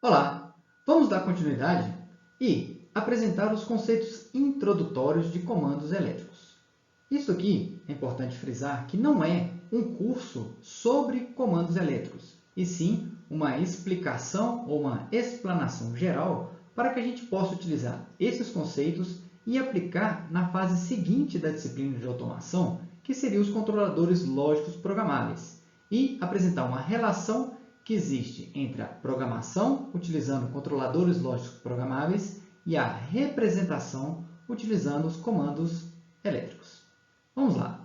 Olá, vamos dar continuidade e apresentar os conceitos introdutórios de comandos elétricos. Isso aqui é importante frisar que não é um curso sobre comandos elétricos, e sim uma explicação ou uma explanação geral para que a gente possa utilizar esses conceitos e aplicar na fase seguinte da disciplina de automação, que seria os controladores lógicos programáveis, e apresentar uma relação que existe entre a programação, utilizando controladores lógicos programáveis, e a representação, utilizando os comandos elétricos. Vamos lá.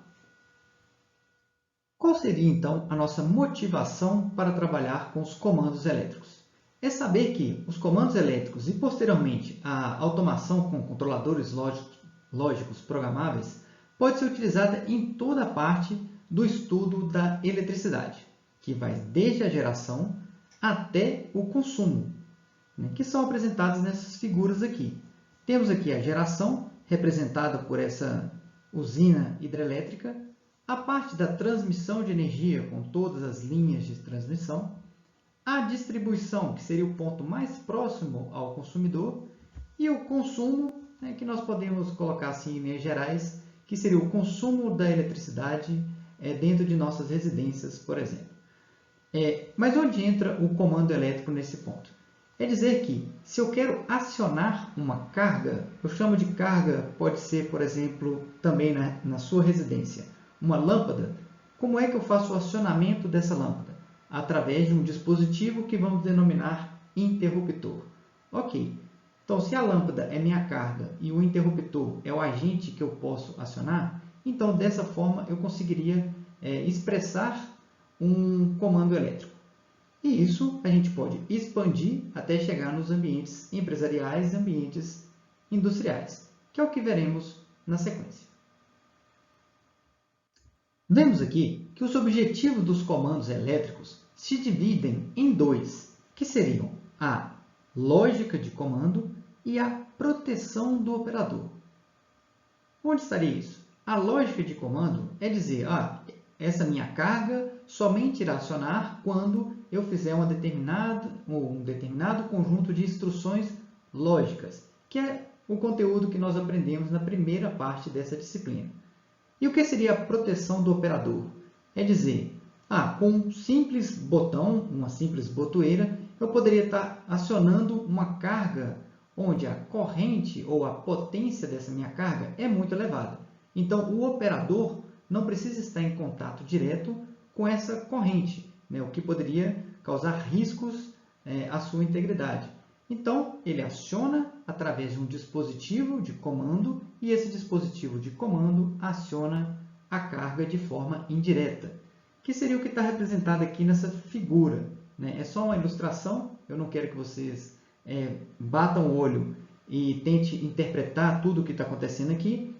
Qual seria, então, a nossa motivação para trabalhar com os comandos elétricos? É saber que os comandos elétricos e, posteriormente, a automação com controladores lógicos programáveis pode ser utilizada em toda a parte do estudo da eletricidade, que vai desde a geração até o consumo, que são apresentadas nessas figuras aqui. Temos aqui a geração, representada por essa usina hidrelétrica, a parte da transmissão de energia, com todas as linhas de transmissão, a distribuição, que seria o ponto mais próximo ao consumidor, e o consumo, que nós podemos colocar assim em linhas gerais, que seria o consumo da eletricidade dentro de nossas residências, por exemplo. Mas onde entra o comando elétrico nesse ponto? É dizer que, se eu quero acionar uma carga, eu chamo de carga, pode ser, por exemplo, também na sua residência, uma lâmpada. Como é que eu faço o acionamento dessa lâmpada? Através de um dispositivo que vamos denominar interruptor. Ok, então se a lâmpada é minha carga e o interruptor é o agente que eu posso acionar, então dessa forma eu conseguiria expressar um comando elétrico. E isso a gente pode expandir até chegar nos ambientes empresariais e ambientes industriais, que é o que veremos na sequência. Vemos aqui que os objetivos dos comandos elétricos se dividem em dois, que seriam a lógica de comando e a proteção do operador. Onde estaria isso? A lógica de comando é dizer, essa minha carga somente irá acionar quando eu fizer um determinado conjunto de instruções lógicas, que é o conteúdo que nós aprendemos na primeira parte dessa disciplina. E o que seria a proteção do operador? É dizer, com um simples botão, uma simples botoeira, eu poderia estar acionando uma carga onde a corrente ou a potência dessa minha carga é muito elevada. Então, o operador não precisa estar em contato direto com essa corrente, o que poderia causar riscos à sua integridade. Então, ele aciona através de um dispositivo de comando e esse dispositivo de comando aciona a carga de forma indireta, que seria o que está representado aqui nessa figura. É só uma ilustração, eu não quero que vocês batam o olho e tentem interpretar tudo o que está acontecendo aqui.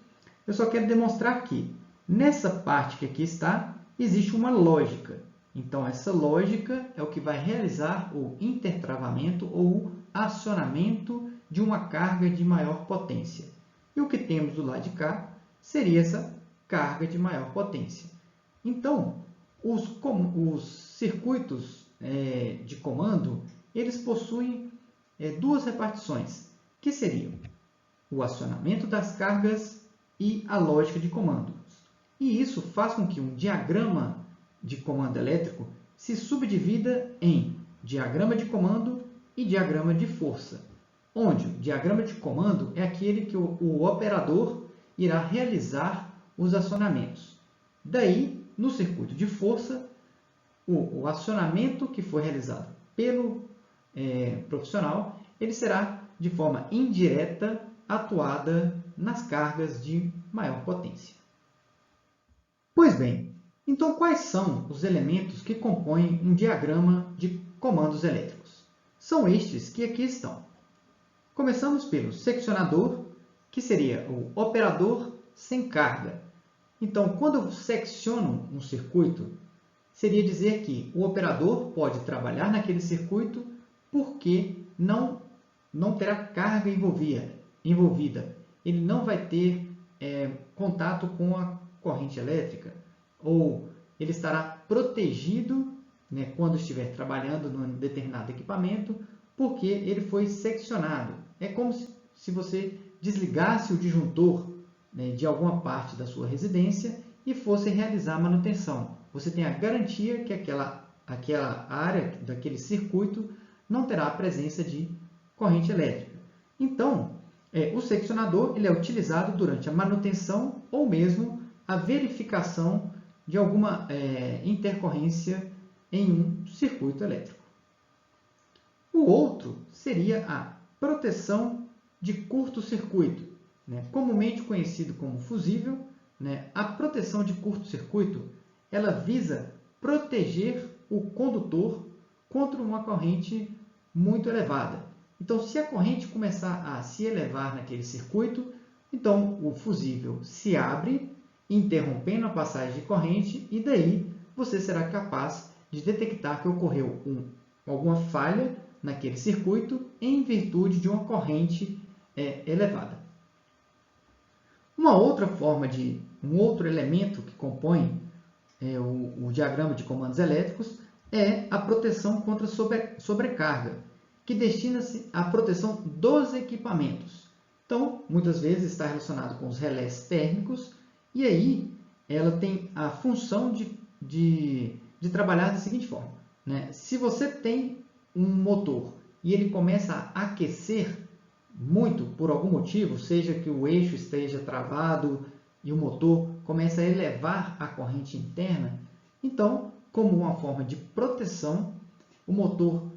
Eu só quero demonstrar que nessa parte que aqui está, existe uma lógica. Então, essa lógica é o que vai realizar o intertravamento ou o acionamento de uma carga de maior potência. E o que temos do lado de cá seria essa carga de maior potência. Então, os circuitos de comando, eles possuem duas repartições, que seriam o acionamento das cargas e a lógica de comando. E isso faz com que um diagrama de comando elétrico se subdivida em diagrama de comando e diagrama de força, onde o diagrama de comando é aquele que o operador irá realizar os acionamentos. Daí, no circuito de força, o acionamento que foi realizado pelo profissional, ele será de forma indireta atuada nas cargas de maior potência. Pois bem, então quais são os elementos que compõem um diagrama de comandos elétricos? São estes que aqui estão. Começamos pelo seccionador, que seria o operador sem carga. Então, quando eu secciono um circuito, seria dizer que o operador pode trabalhar naquele circuito porque não terá carga envolvida. Ele não vai ter contato com a corrente elétrica, ou ele estará protegido quando estiver trabalhando num determinado equipamento, porque ele foi seccionado. É como se você desligasse o disjuntor, né, de alguma parte da sua residência e fosse realizar a manutenção. Você tem a garantia que aquela área daquele circuito não terá a presença de corrente elétrica. Então, o seccionador ele é utilizado durante a manutenção ou mesmo a verificação de alguma intercorrência em um circuito elétrico. O outro seria a proteção de curto-circuito, né? Comumente conhecido como fusível, né? A proteção de curto-circuito ela visa proteger o condutor contra uma corrente muito elevada. Então, se a corrente começar a se elevar naquele circuito, então o fusível se abre, interrompendo a passagem de corrente, e daí você será capaz de detectar que ocorreu alguma falha naquele circuito em virtude de uma corrente elevada. Uma outra forma um outro elemento que compõe o diagrama de comandos elétricos é a proteção contra sobrecarga, que destina-se à proteção dos equipamentos. Então, muitas vezes está relacionado com os relés térmicos, e aí ela tem a função de trabalhar da seguinte forma, né? Se você tem um motor e ele começa a aquecer muito por algum motivo, seja que o eixo esteja travado e o motor começa a elevar a corrente interna, então, como uma forma de proteção, o motor,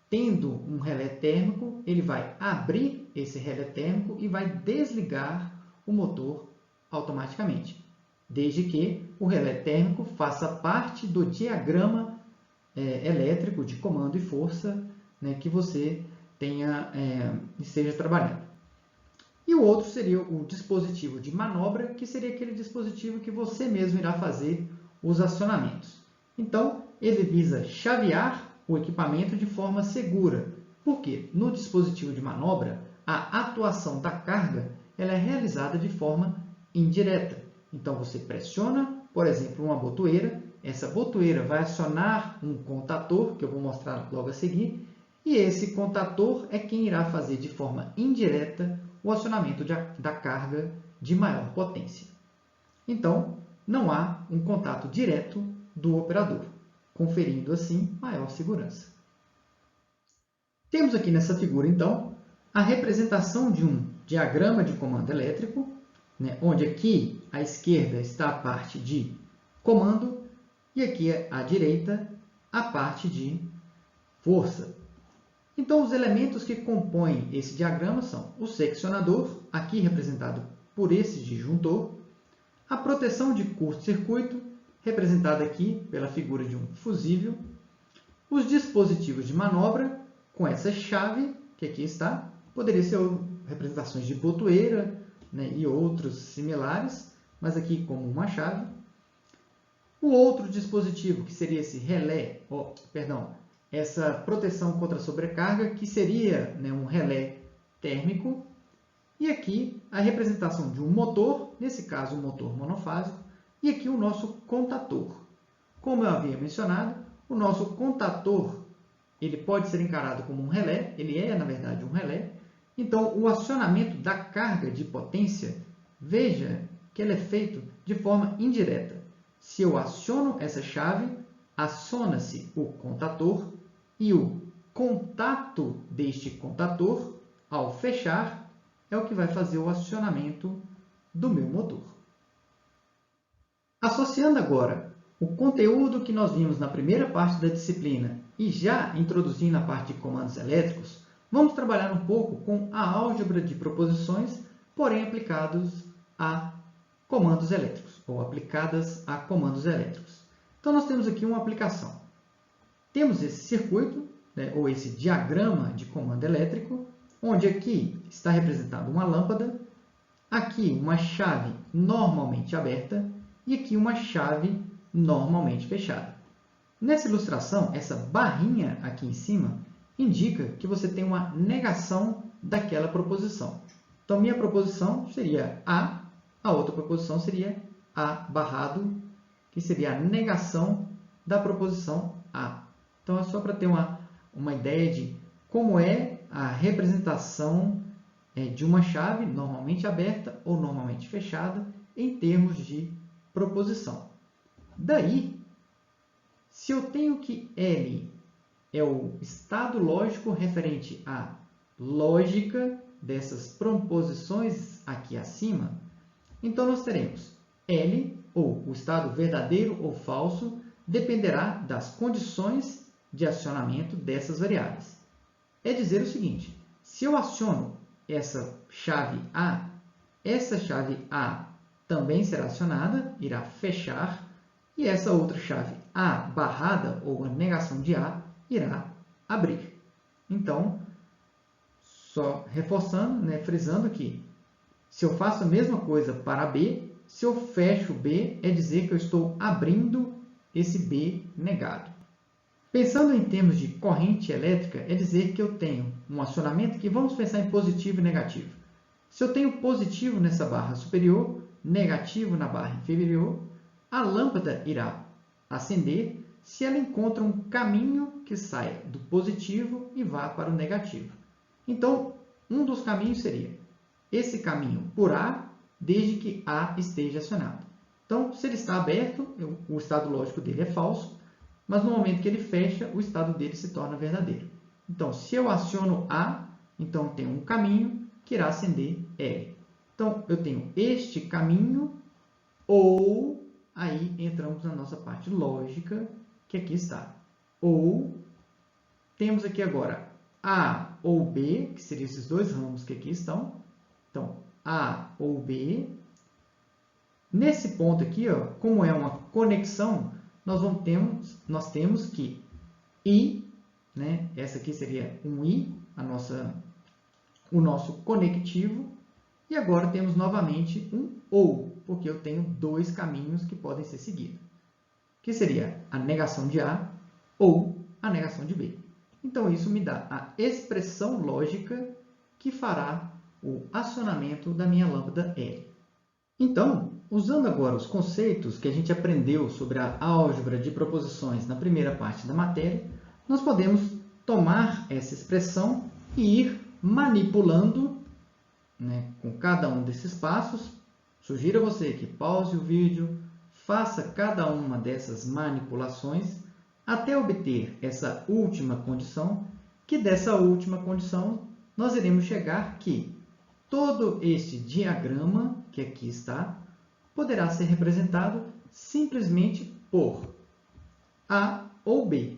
tendo um relé térmico, ele vai abrir esse relé térmico e vai desligar o motor automaticamente, desde que o relé térmico faça parte do diagrama elétrico de comando e força, né, que você esteja trabalhando. E o outro seria o dispositivo de manobra, que seria aquele dispositivo que você mesmo irá fazer os acionamentos. Então, ele visa chavear o equipamento de forma segura, porque no dispositivo de manobra, a atuação da carga ela é realizada de forma indireta. Então, você pressiona, por exemplo, uma botoeira, essa botoeira vai acionar um contator, que eu vou mostrar logo a seguir, e esse contator é quem irá fazer de forma indireta o acionamento da carga de maior potência. Então, não há um contato direto do operador, conferindo assim maior segurança. Temos aqui nessa figura, então, a representação de um diagrama de comando elétrico, né, onde aqui à esquerda está a parte de comando e aqui à direita a parte de força. Então, os elementos que compõem esse diagrama são o seccionador, aqui representado por esse disjuntor, a proteção de curto-circuito, representada aqui pela figura de um fusível, os dispositivos de manobra, com essa chave, que aqui está, poderia ser representações de botoeira, né, e outros similares, mas aqui como uma chave. O outro dispositivo, que seria esse relé, essa proteção contra sobrecarga, que seria, né, um relé térmico. E aqui a representação de um motor, nesse caso um motor monofásico, e aqui o nosso contator. Como eu havia mencionado, o nosso contator ele pode ser encarado como um relé, ele é, na verdade, um relé. Então, o acionamento da carga de potência, veja que ele é feito de forma indireta. Se eu aciono essa chave, aciona-se o contator e o contato deste contator, ao fechar, é o que vai fazer o acionamento do meu motor. Associando agora o conteúdo que nós vimos na primeira parte da disciplina e já introduzindo a parte de comandos elétricos, vamos trabalhar um pouco com a álgebra de proposições, porém aplicados a comandos elétricos, ou aplicadas a comandos elétricos. Então, nós temos aqui uma aplicação. Temos esse circuito, né, ou esse diagrama de comando elétrico, onde aqui está representada uma lâmpada, aqui uma chave normalmente aberta e aqui uma chave normalmente fechada. Nessa ilustração, essa barrinha aqui em cima indica que você tem uma negação daquela proposição. Então, minha proposição seria a outra proposição seria A barrado, que seria a negação da proposição A. Então, é só para ter uma ideia de como é a representação de uma chave normalmente aberta ou normalmente fechada em termos de proposição. Daí, se eu tenho que L é o estado lógico referente à lógica dessas proposições aqui acima, então nós teremos L, ou o estado verdadeiro ou falso, dependerá das condições de acionamento dessas variáveis. É dizer o seguinte, se eu aciono essa chave A também será acionada, irá fechar, e essa outra chave A barrada, ou a negação de A, irá abrir. Então, só reforçando, frisando que se eu faço a mesma coisa para B, se eu fecho B, é dizer que eu estou abrindo esse B negado. Pensando em termos de corrente elétrica, é dizer que eu tenho um acionamento que vamos pensar em positivo e negativo. Se eu tenho positivo nessa barra superior, negativo na barra inferior, a lâmpada irá acender se ela encontra um caminho que saia do positivo e vá para o negativo. Então, um dos caminhos seria esse caminho por A, desde que A esteja acionado. Então, se ele está aberto, o estado lógico dele é falso, mas no momento que ele fecha, o estado dele se torna verdadeiro. Então, se eu aciono A, então tem um caminho que irá acender L. Então, eu tenho este caminho, ou, aí entramos na nossa parte lógica, que aqui está. Ou, temos aqui agora A ou B, que seriam esses dois ramos que aqui estão. Então, A ou B. Nesse ponto aqui, como é uma conexão, nós temos que I, essa aqui seria um I, o nosso conectivo, e agora temos novamente um OU, porque eu tenho dois caminhos que podem ser seguidos, que seria a negação de A ou a negação de B. Então, isso me dá a expressão lógica que fará o acionamento da minha lâmpada L. Então, usando agora os conceitos que a gente aprendeu sobre a álgebra de proposições na primeira parte da matéria, nós podemos tomar essa expressão e ir manipulando com cada um desses passos. Sugiro a você que pause o vídeo, faça cada uma dessas manipulações até obter essa última condição, que dessa última condição nós iremos chegar que todo este diagrama que aqui está poderá ser representado simplesmente por A ou B,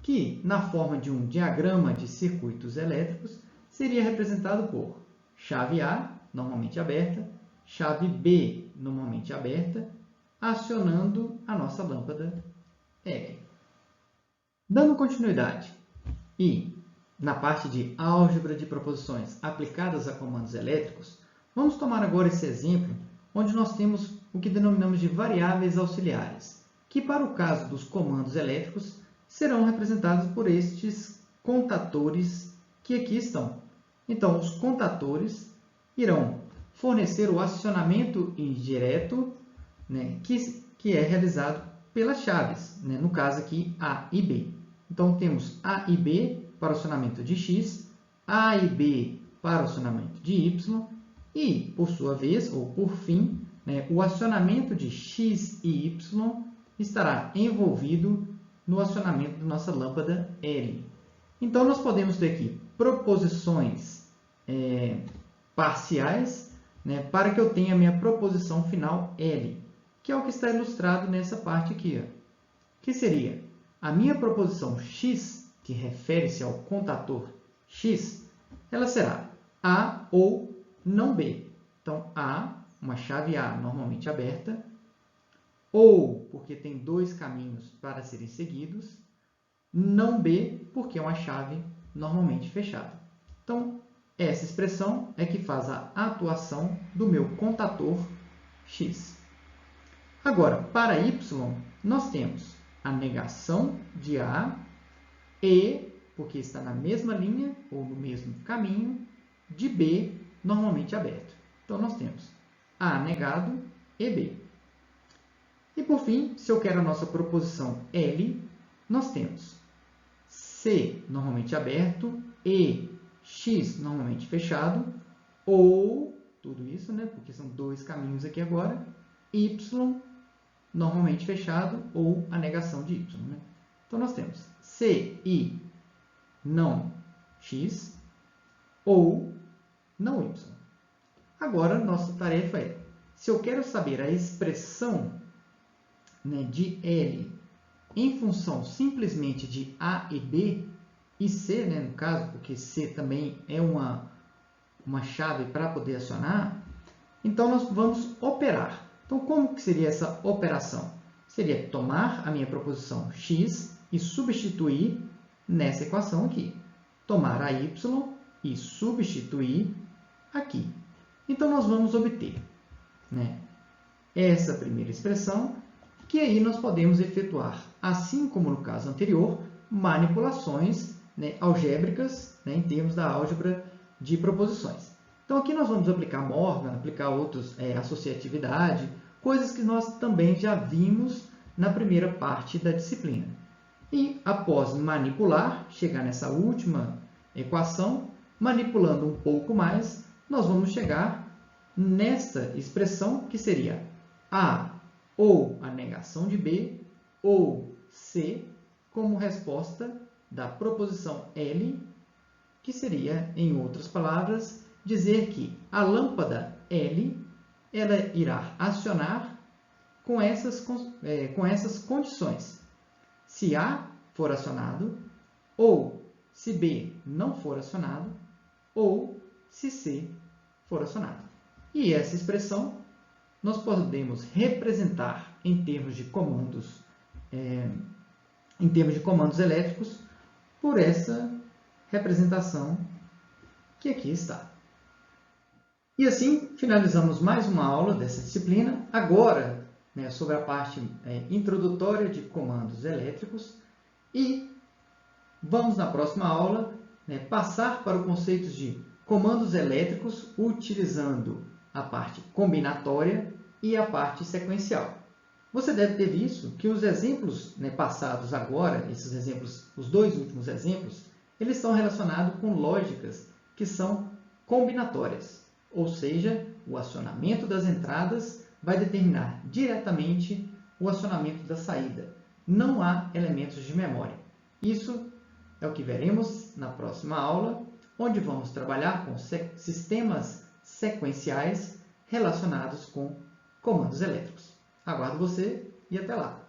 que na forma de um diagrama de circuitos elétricos seria representado por chave A, normalmente aberta, chave B, normalmente aberta, acionando a nossa lâmpada L. Dando continuidade e na parte de álgebra de proposições aplicadas a comandos elétricos, vamos tomar agora esse exemplo onde nós temos o que denominamos de variáveis auxiliares, que para o caso dos comandos elétricos serão representados por estes contatores que aqui estão. Então, os contatores irão fornecer o acionamento indireto, que é realizado pelas chaves, no caso aqui A e B. Então, temos A e B para o acionamento de X, A e B para o acionamento de Y, e, por sua vez, ou por fim, o acionamento de X e Y estará envolvido no acionamento da nossa lâmpada L. Então, nós podemos ter aqui proposições parciais, para que eu tenha a minha proposição final L, que é o que está ilustrado nessa parte aqui, que seria a minha proposição X, que refere-se ao contator X, ela será A ou não B. Então, A, uma chave A normalmente aberta, ou, porque tem dois caminhos para serem seguidos, não B, porque é uma chave normalmente fechada. Então, essa expressão é que faz a atuação do meu contator X. Agora, para Y, nós temos a negação de A e, porque está na mesma linha ou no mesmo caminho, de B, normalmente aberto. Então, nós temos A negado e B. E, por fim, se eu quero a nossa proposição L, nós temos C normalmente aberto, E, X normalmente fechado, ou, tudo isso, né, porque são dois caminhos aqui agora, Y normalmente fechado ou a negação de Y. Né? Então, nós temos C, I, não X, ou não Y. Agora, nossa tarefa é, se eu quero saber a expressão, né, de L em função simplesmente de A e B, e C, né, no caso, porque C também é uma chave para poder acionar, então nós vamos operar. Então, como que seria essa operação? Seria tomar a minha proposição x e substituir nessa equação aqui. Tomar a y e substituir aqui. Então, nós vamos obter, né, essa primeira expressão, que aí nós podemos efetuar, assim como no caso anterior, manipulações, né, algébricas, né, em termos da álgebra de proposições. Então, aqui nós vamos aplicar Morgan, aplicar outros, associatividade, coisas que nós também já vimos na primeira parte da disciplina. E, após manipular, chegar nessa última equação, manipulando um pouco mais, nós vamos chegar nesta expressão, que seria A ou a negação de B, ou C, como resposta da proposição L, que seria, em outras palavras, dizer que a lâmpada L ela irá acionar com essas condições. Se A for acionado, ou se B não for acionado, ou se C for acionado. E essa expressão nós podemos representar em termos de comandos, elétricos por essa representação que aqui está. E assim finalizamos mais uma aula dessa disciplina. Agora, né, sobre a parte introdutória de comandos elétricos, e vamos na próxima aula, né, passar para o conceito de comandos elétricos utilizando a parte combinatória e a parte sequencial. Você deve ter visto que os exemplos, né, passados agora, esses exemplos, os dois últimos exemplos, eles estão relacionados com lógicas que são combinatórias, ou seja, o acionamento das entradas vai determinar diretamente o acionamento da saída. Não há elementos de memória. Isso é o que veremos na próxima aula, onde vamos trabalhar com sistemas sequenciais relacionados com comandos elétricos. Aguardo você e até lá!